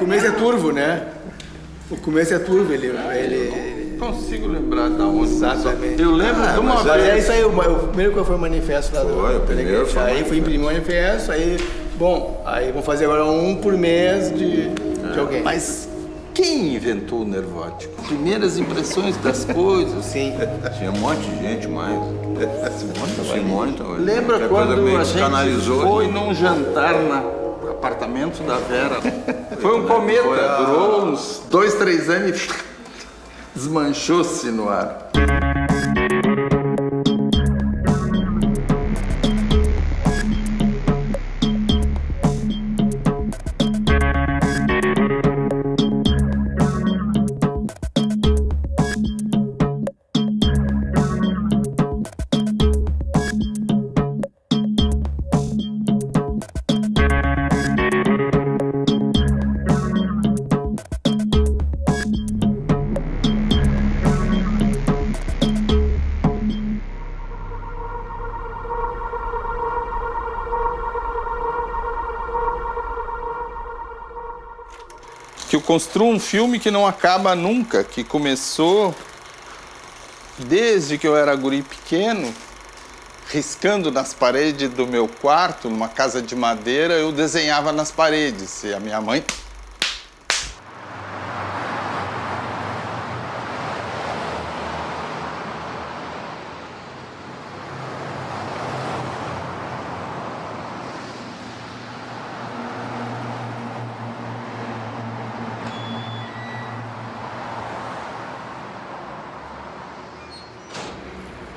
começo é turvo, né? O começo é turvo, ele Consigo lembrar da onde. Exatamente. Eu lembro de uma mas vez. é isso aí, o primeiro que foi o manifesto lá Foi, o primeiro foi o Aí fui imprimir o manifesto, aí, bom, aí vamos fazer agora um por mês de alguém. Mas quem inventou o nervótico? Primeiras impressões das coisas. Sim. Tinha um monte de gente mais. Simone também. Lembra Muita quando coisa meio a gente canalizou. foi num jantar no apartamento da Vera? Foi um cometa, durou uns 2, 3 anos e desmanchou-se no ar. Que eu construo um filme que não acaba nunca, que começou desde que eu era guri pequeno, riscando nas paredes do meu quarto, numa casa de madeira, eu desenhava nas paredes. E a minha mãe...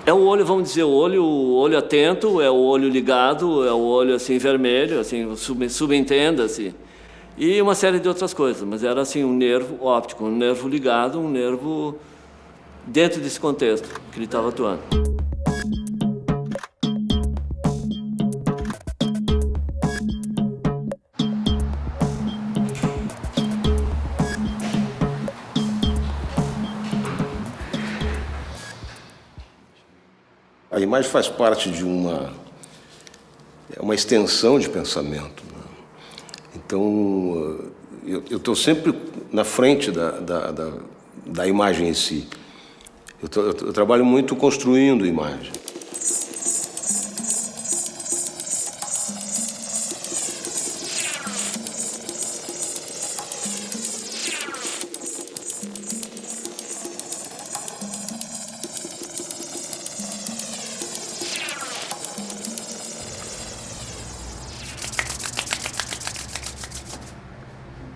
É o olho, vamos dizer, o olho atento, é o olho ligado, é o olho assim vermelho, assim, subentenda-se. E uma série de outras coisas, mas era assim um nervo óptico, um nervo ligado, um nervo dentro desse contexto que ele estava atuando. A imagem faz parte de uma extensão de pensamento, né? Então, eu estou sempre na frente da imagem em si. Eu trabalho muito construindo imagem.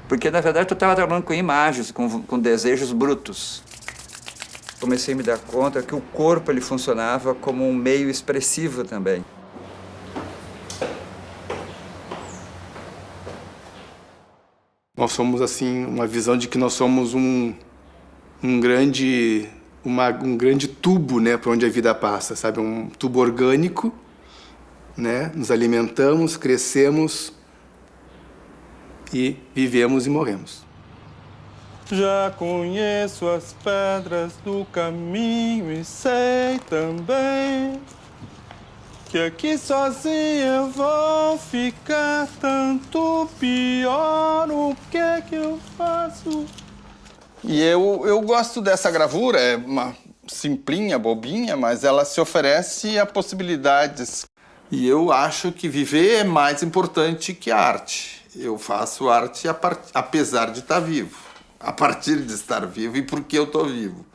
Porque, na verdade, tu estava trabalhando com imagens, com desejos brutos. Comecei a me dar conta que o corpo ele funcionava como um meio expressivo também. Nós somos, assim, uma visão de que nós somos um grande tubo, né, por onde a vida passa, sabe? Um tubo orgânico, né? Nos alimentamos, crescemos e vivemos e morremos. Já conheço as pedras do caminho e sei também que aqui sozinho eu vou ficar tanto pior. O que é que eu faço? E eu gosto dessa gravura, é uma simplinha, bobinha, mas ela se oferece a possibilidades. E eu acho que viver é mais importante que a arte. Eu faço arte apesar de estar vivo, a partir de estar vivo e porque eu estou vivo.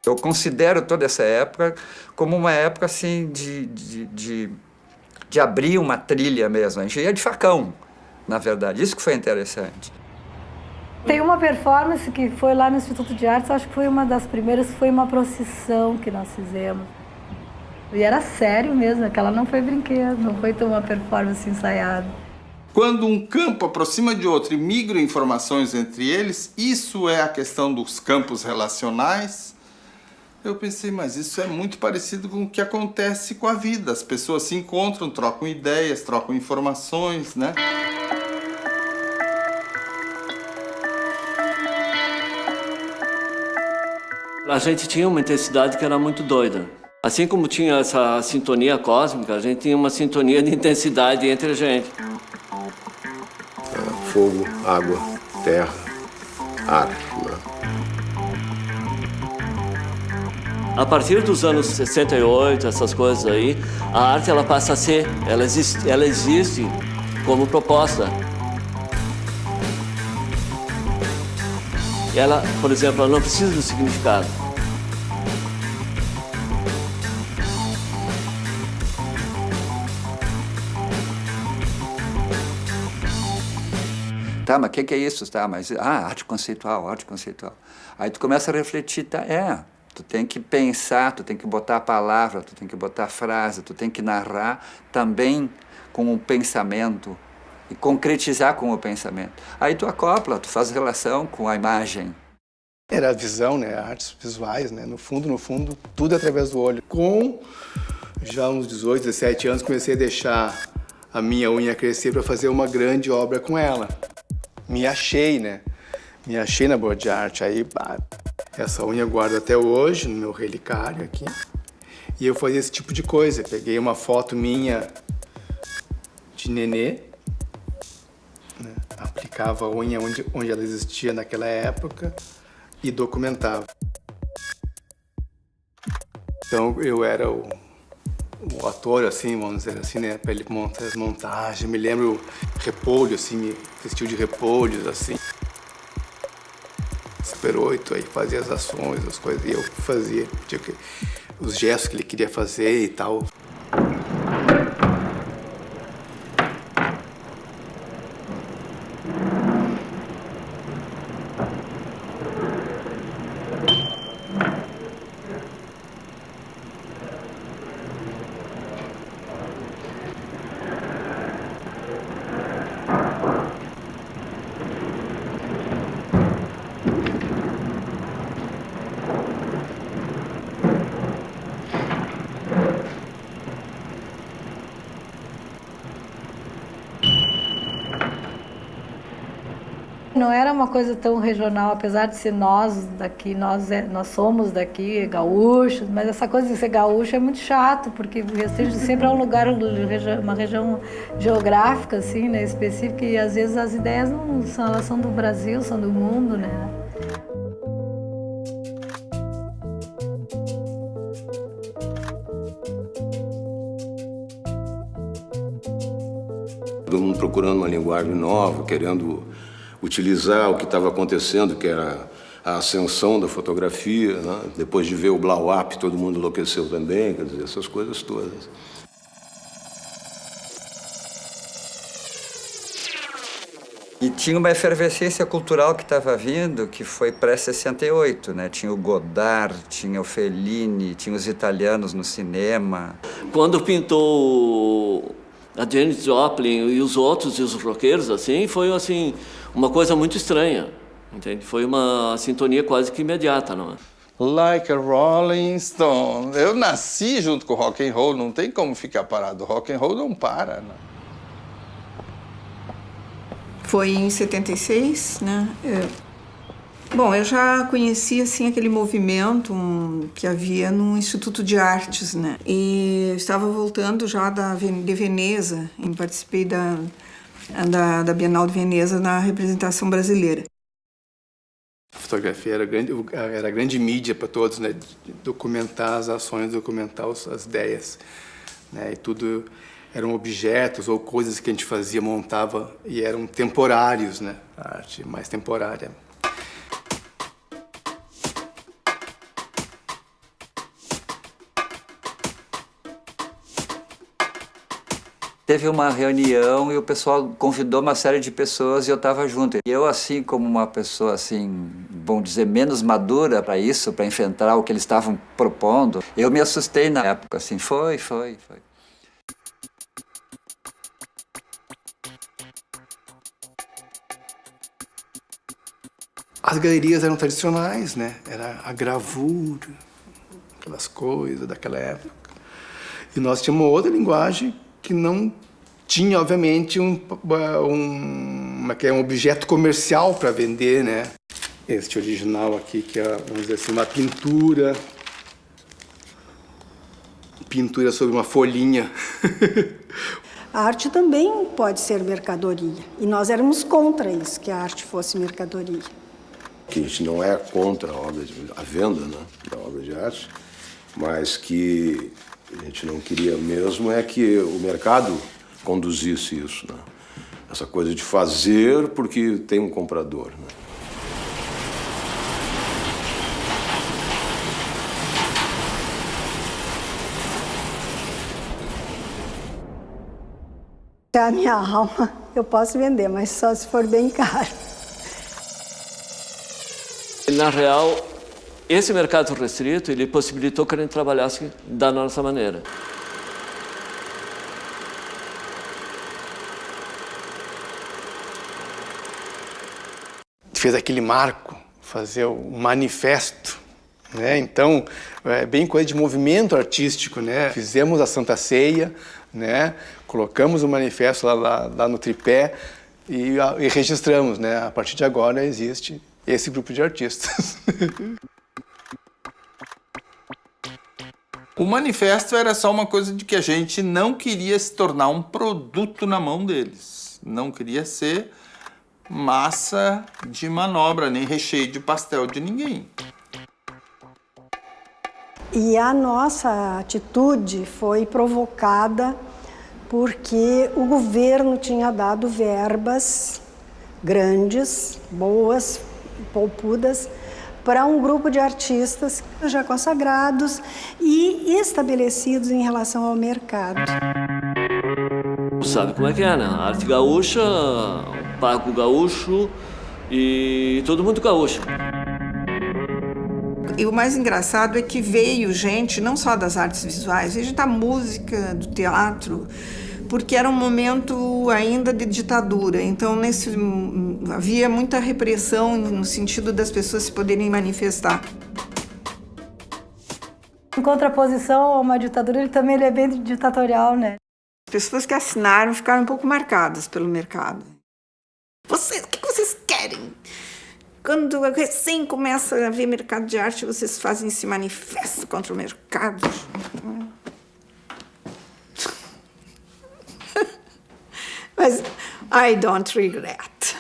Eu considero toda essa época como uma época assim de abrir uma trilha mesmo. A gente ia de facão, na verdade. Isso que foi interessante. Tem uma performance que foi lá no Instituto de Artes, acho que foi uma das primeiras, foi uma procissão que nós fizemos. E era sério mesmo, aquela não foi brinquedo, não foi uma performance ensaiada. Quando um campo aproxima de outro e migra informações entre eles, isso é a questão dos campos relacionais. Eu pensei, mas isso é muito parecido com o que acontece com a vida. As pessoas se encontram, trocam ideias, trocam informações, né? A gente tinha uma intensidade que era muito doida. Assim como tinha essa sintonia cósmica, a gente tinha uma sintonia de intensidade entre a gente. Fogo, água, terra, ar. Né? A partir dos anos 68, essas coisas aí, a arte ela passa a ser, ela existe como proposta. Ela, por exemplo, ela não precisa do significado. Tá, mas o que é isso? Tá, mas, arte conceitual, arte conceitual. Aí tu começa a refletir, tá, tu tem que pensar, tu tem que botar a palavra, tu tem que botar a frase, tu tem que narrar também com o pensamento e concretizar com o pensamento. Aí tu acopla, tu faz relação com a imagem. Era a visão, né? Artes visuais, né? No fundo, tudo através do olho. Com já uns 18, 17 anos, comecei a deixar a minha unha crescer para fazer uma grande obra com ela. Me achei, né? Me achei na Boa de Arte. Aí, essa unha eu guardo até hoje, no meu relicário aqui. E eu fazia esse tipo de coisa. Peguei uma foto minha de nenê, né? Aplicava a unha onde ela existia naquela época e documentava. Então, eu era o ator, assim, vamos dizer assim, né? Para ele montar as montagens. Eu me lembro repolho, assim, me vestiu de repolhos, assim. Super 8, aí fazia as ações, as coisas, e eu fazia os gestos que ele queria fazer e tal. Não era uma coisa tão regional, apesar de ser nós daqui, nós somos daqui, gaúchos, mas essa coisa de ser gaúcho é muito chato, porque Restringe sempre é um lugar, uma região geográfica, assim, né, específica, e às vezes as ideias não são, elas são do Brasil, são do mundo, né? Todo mundo procurando uma linguagem nova, querendo utilizar o que estava acontecendo, que era a ascensão da fotografia, né? Depois de ver o blow-up, todo mundo enlouqueceu também, quer dizer, essas coisas todas. E tinha uma efervescência cultural que estava vindo, que foi pré-68, né? Tinha o Godard, tinha o Fellini, tinha os italianos no cinema. Quando pintou a Janis Joplin e os outros, e os roqueiros, assim, foi assim, uma coisa muito estranha, entende? Foi uma sintonia quase que imediata, não é? Like a Rolling Stone. Eu nasci junto com o rock and roll, não tem como ficar parado. O rock and roll não para, né? Foi em 76, né? Bom, eu já conhecia assim aquele movimento que havia no Instituto de Artes, né? E eu estava voltando já de Veneza, e participei da Bienal de Veneza na representação brasileira. A fotografia era a grande mídia para todos, né? Documentar as ações, documentar as ideias, né? E tudo eram objetos ou coisas que a gente fazia, montava, e eram temporários, né? A arte mais temporária. Teve uma reunião e o pessoal convidou uma série de pessoas e eu estava junto. E eu, assim, como uma pessoa, assim, vamos dizer, menos madura para isso, para enfrentar o que eles estavam propondo, eu me assustei na época, assim, foi. As galerias eram tradicionais, né? Era a gravura, aquelas coisas daquela época. E nós tínhamos uma outra linguagem que não tinha, obviamente, um objeto comercial para vender, né? Este original aqui, que é, vamos dizer assim, uma pintura pintura sobre uma folhinha. A arte também pode ser mercadoria. E nós éramos contra isso, que a arte fosse mercadoria. Que a gente não é contra a venda, né, da obra de arte, mas que a gente não queria mesmo é que o mercado conduzisse isso, né? Essa coisa de fazer porque tem um comprador, né? A minha alma eu posso vender, mas só se for bem caro. Na real, esse mercado restrito, ele possibilitou que a gente trabalhasse da nossa maneira. Fez aquele marco, fazer o manifesto, né? Então, é bem coisa de movimento artístico, né? Fizemos a Santa Ceia, né? Colocamos o manifesto lá no tripé e registramos, né? A partir de agora existe esse grupo de artistas. O manifesto era só uma coisa de que a gente não queria se tornar um produto na mão deles. Não queria ser massa de manobra, nem recheio de pastel de ninguém. E a nossa atitude foi provocada porque o governo tinha dado verbas grandes, boas, poupudas, para um grupo de artistas já consagrados e estabelecidos em relação ao mercado. Sabe como é que é, né? A arte gaúcha, Pago Gaúcho e todo mundo gaúcho. E o mais engraçado é que veio gente, não só das artes visuais, veio gente da música, do teatro, porque era um momento ainda de ditadura. Então, havia muita repressão no sentido das pessoas se poderem manifestar. Em contraposição a uma ditadura, ele também é bem ditatorial, né? As pessoas que assinaram ficaram um pouco marcadas pelo mercado. O que vocês querem? Quando recém começa a haver mercado de arte, vocês fazem esse manifesto contra o mercado. Mas I don't regret.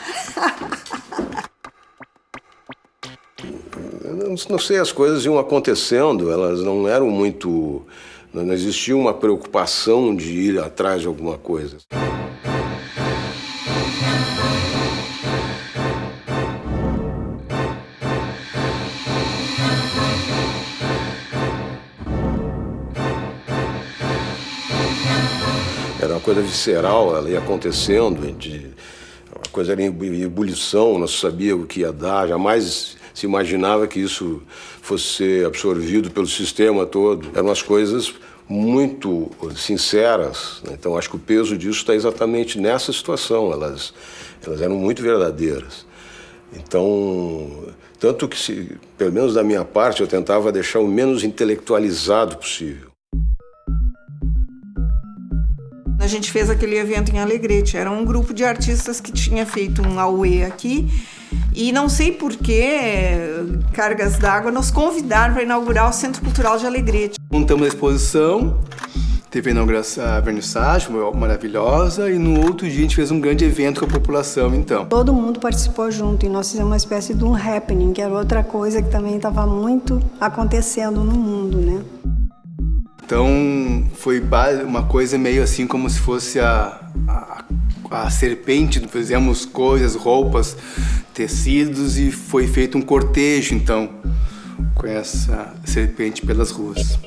Eu não sei, as coisas iam acontecendo, elas não eram muito... Não existia uma preocupação de ir atrás de alguma coisa. Era uma coisa visceral, ela ia acontecendo, a coisa era em ebulição, não se sabia o que ia dar, jamais se imaginava que isso fosse ser absorvido pelo sistema todo. Eram umas coisas muito sinceras, né? Então acho que o peso disso está exatamente nessa situação, elas eram muito verdadeiras. Então, tanto que, pelo menos da minha parte, eu tentava deixar o menos intelectualizado possível. A gente fez aquele evento em Alegrete, era um grupo de artistas que tinha feito um auê aqui e não sei por que Cargas d'Água nos convidaram para inaugurar o Centro Cultural de Alegrete. Montamos a exposição, teve a inauguração, a vernissagem, foi maravilhosa, e no outro dia a gente fez um grande evento com a população, então. Todo mundo participou junto e nós fizemos uma espécie de um happening, que era outra coisa que também estava muito acontecendo no mundo, né? Então, foi uma coisa meio assim como se fosse a serpente, fizemos coisas, roupas, tecidos e foi feito um cortejo, então, com essa serpente pelas ruas.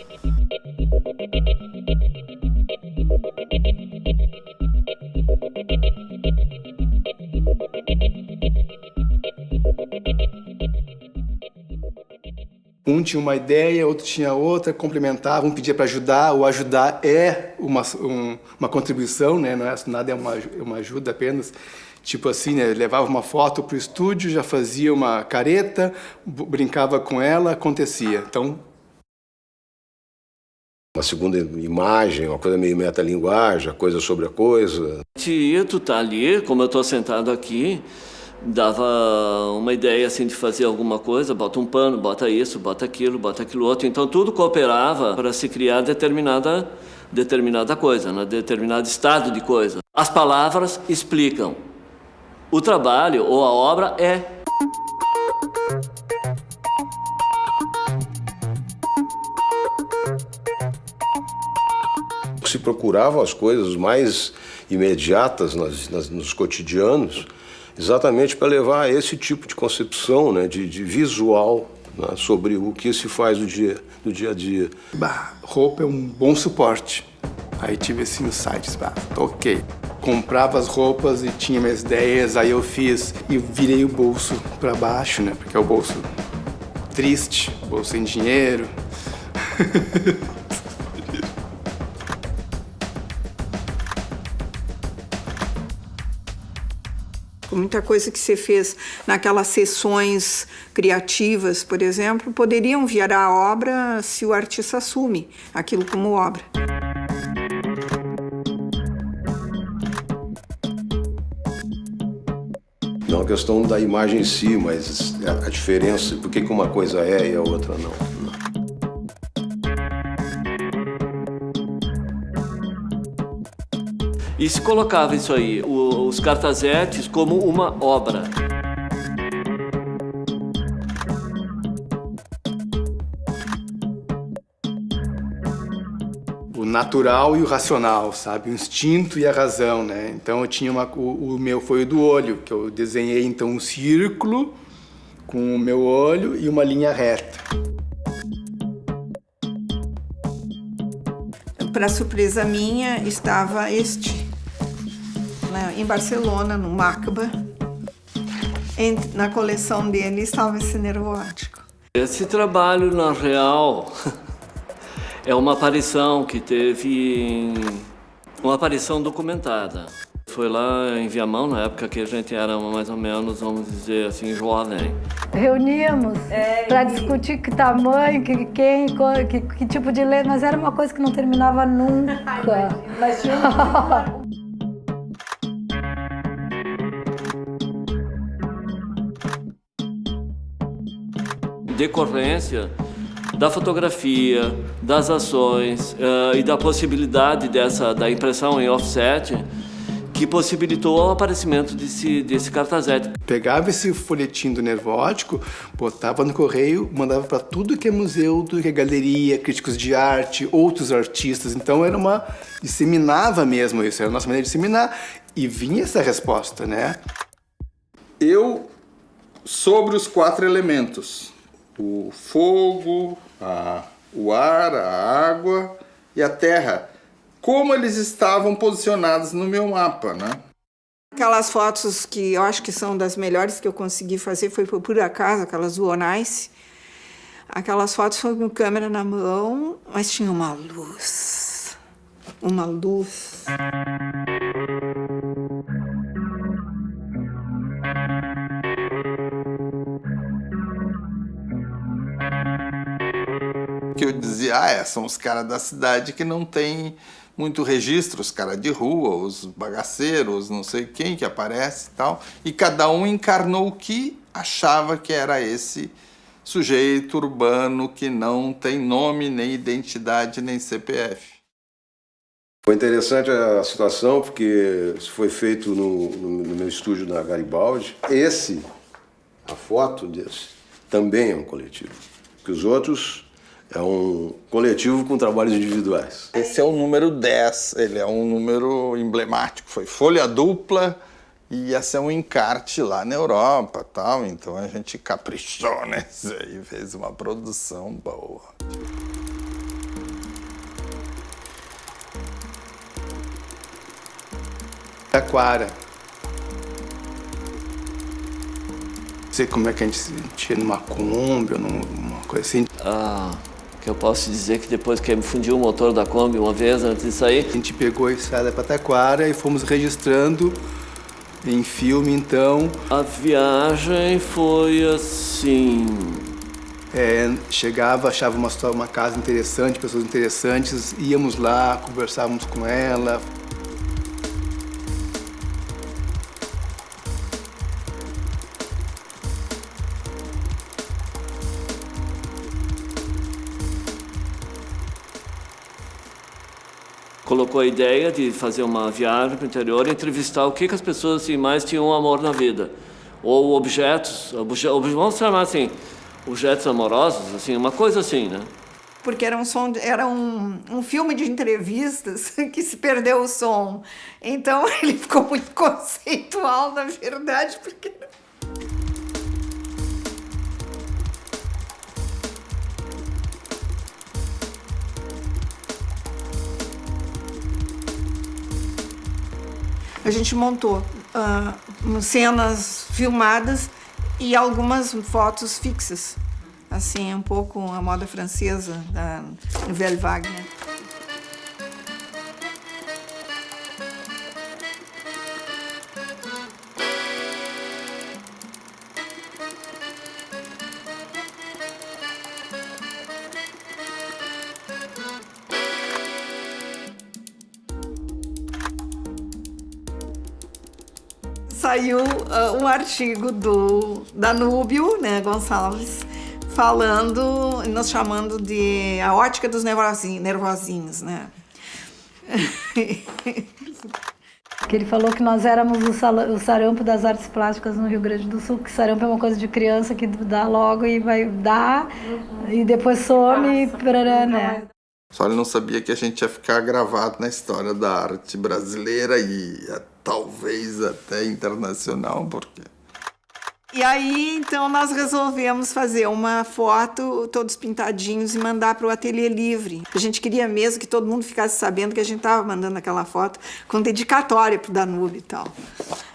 Um tinha uma ideia, outro tinha outra, complementava, um pedia para ajudar. O ajudar é uma contribuição, né? Não é nada, é uma ajuda apenas. Tipo assim, né? Levava uma foto para o estúdio, já fazia uma careta, brincava com ela, acontecia. Então, uma segunda imagem, uma coisa meio metalinguagem, a coisa sobre a coisa. Se tu tá ali, como eu estou sentado aqui, dava uma ideia assim de fazer alguma coisa, bota um pano, bota isso, bota aquilo outro. Então tudo cooperava para se criar determinada coisa, né? Determinado estado de coisa. As palavras explicam. O trabalho ou a obra é. Se procuravam as coisas mais imediatas nos cotidianos, exatamente para levar a esse tipo de concepção, né, de visual, né, sobre o que se faz do dia a dia. Roupa é um bom suporte. Aí tive assim os sites, ok. Comprava as roupas e tinha minhas ideias, aí eu fiz e virei o bolso para baixo, né, porque é o bolso triste, bolso sem dinheiro. Muita coisa que você fez naquelas sessões criativas, por exemplo, poderiam virar obra se o artista assume aquilo como obra. Não a questão da imagem em si, mas a diferença, por que uma coisa é e a outra não. E se colocava isso aí, os cartazetes, como uma obra. O natural e o racional, sabe? O instinto e a razão, né? Então eu tinha o meu foi o do olho, que eu desenhei então um círculo com o meu olho e uma linha reta. Para surpresa minha, estava em Barcelona, no MACBA. Na coleção dele estava esse nervo óptico. Esse trabalho, na real, é uma aparição que teve... Uma aparição documentada. Foi lá em Viamão, na época que a gente era mais ou menos, vamos dizer assim, jovem. Reuníamos para discutir que tamanho, que tipo de letra, mas era uma coisa que não terminava nunca. Mas tinha decorrência da fotografia, das ações e da possibilidade da impressão em offset, que possibilitou o aparecimento desse cartazete. Pegava esse folhetim do nervo óptico, botava no correio, mandava para tudo que é museu, tudo que é galeria, críticos de arte, outros artistas. Então disseminava mesmo isso, era a nossa maneira de disseminar. E vinha essa resposta, né? Sobre os 4 elementos: o fogo, o ar, a água e a terra. Como eles estavam posicionados no meu mapa, né? Aquelas fotos que eu acho que são das melhores que eu consegui fazer, foi por acaso, aquelas do Onaice. Aquelas fotos foi com câmera na mão, mas tinha uma luz. Uma luz. Que eu dizia, são os caras da cidade que não tem muito registro, os caras de rua, os bagaceiros, não sei quem que aparece e tal. E cada um encarnou o que achava que era esse sujeito urbano que não tem nome, nem identidade, nem CPF. Foi interessante a situação, porque isso foi feito no meu estúdio na Garibaldi. A foto desse, também é um coletivo. Porque os outros é um coletivo com trabalhos individuais. Esse é o número 10, ele é um número emblemático. Foi folha dupla e ia ser um encarte lá na Europa, tal. Então a gente caprichou nesse aí, fez uma produção boa. Taquara. Não sei como é que a gente se sentia numa Kombi ou numa coisa assim. Que eu posso dizer que depois que me fundiu o motor da Kombi uma vez, antes de sair... A gente pegou a estrada para Taquara e fomos registrando em filme, então. A viagem foi assim... Chegava, achava uma casa interessante, pessoas interessantes, íamos lá, conversávamos com ela. colocou a ideia de fazer uma viagem para o interior e entrevistar o que as pessoas assim, mais tinham amor na vida. Ou objetos, vamos chamar assim, objetos amorosos, assim, uma coisa assim, né? Porque era um filme de entrevistas que se perdeu o som. Então ele ficou muito conceitual, na verdade, porque... A gente montou cenas filmadas e algumas fotos fixas. Assim, um pouco a moda francesa da Nouvelle Vague, né? Saiu um artigo do Danúbio, né, Gonçalves, falando, nos chamando de a ótica dos nervosinhos, né? Que ele falou que nós éramos o sarampo das artes plásticas no Rio Grande do Sul, que sarampo é uma coisa de criança que dá logo e vai dar, e depois some e parará, né? Só ele não sabia que a gente ia ficar gravado na história da arte brasileira e talvez até internacional, porque... E aí, então, nós resolvemos fazer uma foto, todos pintadinhos, e mandar para o Ateliê Livre. A gente queria mesmo que todo mundo ficasse sabendo que a gente estava mandando aquela foto com dedicatória para o Danúbio e tal.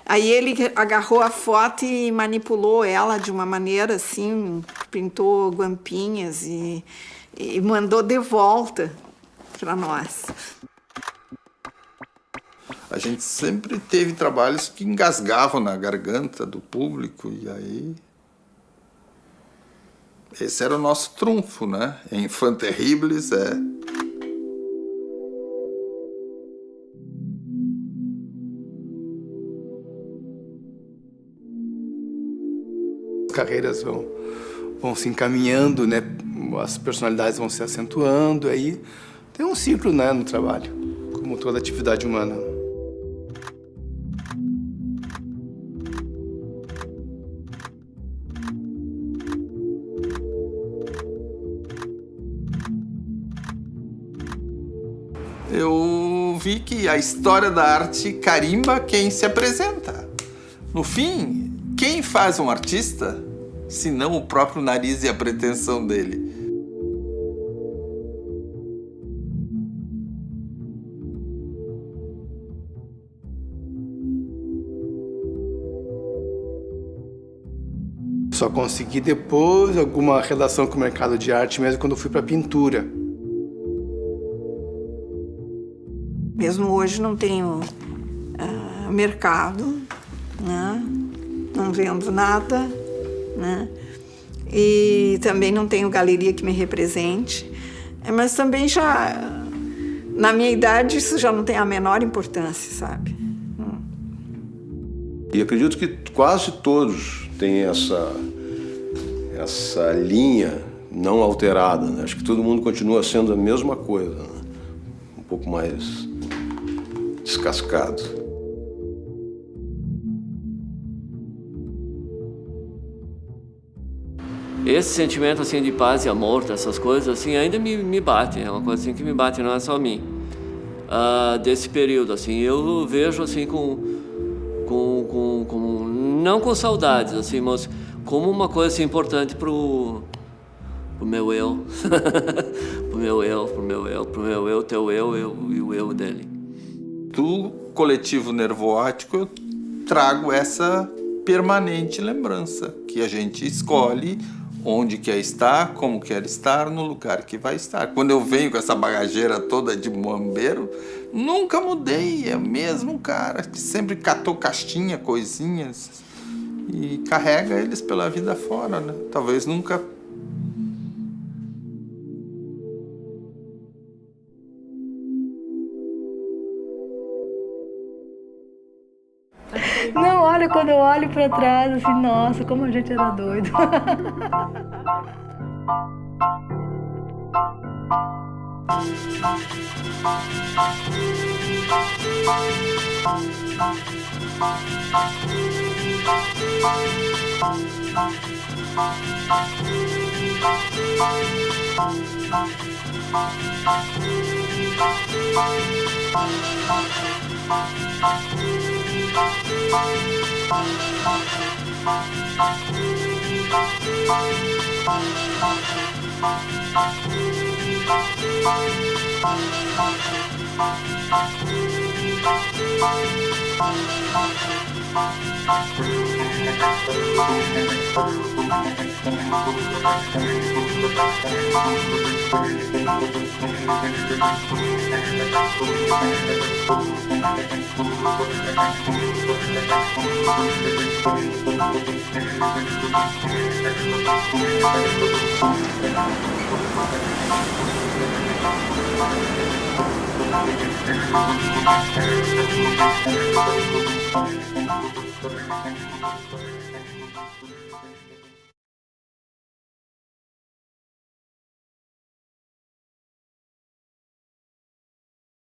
Aí ele agarrou a foto e manipulou ela de uma maneira assim, pintou guampinhas e mandou de volta para nós. A gente sempre teve trabalhos que engasgavam na garganta do público e aí... Esse era o nosso trunfo, né? Enfants Terribles é... As carreiras vão se encaminhando, né? As personalidades vão se acentuando, aí tem um ciclo, né, no trabalho, como toda atividade humana. Eu vi que a história da arte carimba quem se apresenta. No fim, quem faz um artista, se não o próprio nariz e a pretensão dele? Só consegui depois alguma relação com o mercado de arte mesmo quando eu fui para pintura. Mesmo hoje não tenho mercado, né? Não vendo nada, né? E também não tenho galeria que me represente. Mas também já, na minha idade, isso já não tem a menor importância, sabe? E acredito que quase todos têm essa linha não alterada, né? Acho que todo mundo continua sendo a mesma coisa, né? Um pouco mais descascado. Esse sentimento assim de paz e amor, dessas coisas assim, ainda me bate, é uma coisa assim que me bate, não é só a mim. Desse período assim, eu vejo assim não com saudades assim, mas como uma coisa assim, importante pro meu eu, pro meu eu, teu eu e o eu dele. Do coletivo nervoótico eu trago essa permanente lembrança, que a gente escolhe onde quer estar, como quer estar, no lugar que vai estar. Quando eu venho com essa bagageira toda de muambeiro, nunca mudei, é o mesmo cara que sempre catou castinha, coisinhas e carrega eles pela vida fora, né? Talvez nunca... Não, olha, quando eu olho pra trás, assim, nossa, como a gente era doido. Thank you.